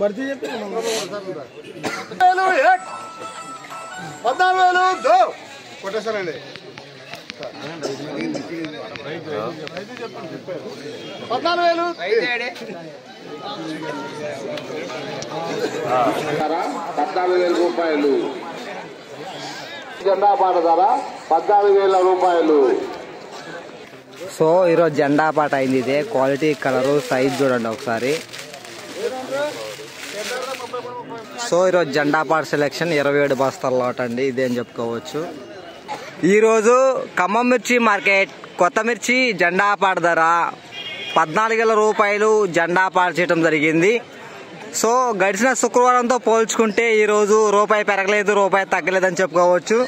భర్తీ చెప్పి 14,000 కొట్టేశారండి. 14,000 రూపాయలు. జెండా పాట ధర 14,000 రూపాయలు. సో ఈరోజు జెండా పాట అయింది. ఇదే క్వాలిటీ, కలరు, సైజ్ చూడండి ఒకసారి. సో ఈరోజు జెండా పాట సెలెక్షన్ 27 బస్తాల లాట్ అండి. ఇదే అని చెప్పుకోవచ్చు. ఈరోజు ఖమ్మం మిర్చి మార్కెట్ కొత్త మిర్చి జెండా పాట ధర 14,000 రూపాయలు జెండా పాట చేయడం జరిగింది. సో గడిచిన శుక్రవారంతో పోల్చుకుంటే ఈరోజు రూపాయి పెరగలేదు, రూపాయి తగ్గలేదని చెప్పుకోవచ్చు.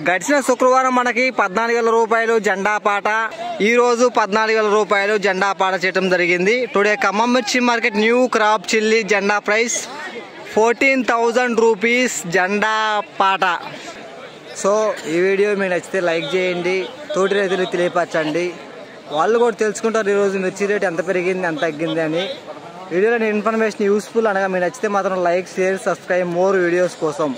గడిచిన శుక్రవారం మనకి 14,000 రూపాయలు జెండా పాట, ఈరోజు 14,000 రూపాయలు జెండా పాట చేయడం జరిగింది. టుడే ఖమ్మం మిర్చి మార్కెట్ న్యూ క్రాప్ చిల్లీ జెండా ప్రైస్ 14,000 రూపీస్ జెండా పాట. సో ఈ వీడియో మీకు నచ్చితే లైక్ చేయండి, తోటి రైతులకు తెలియపరచండి. వాళ్ళు కూడా తెలుసుకుంటారు ఈరోజు మిర్చి రేట్ ఎంత పెరిగింది, ఎంత తగ్గింది అని. వీడియోలో ఇన్ఫర్మేషన్ యూస్ఫుల్ అనగా మీకు నచ్చితే మాత్రం like, share, subscribe more videos కోసం.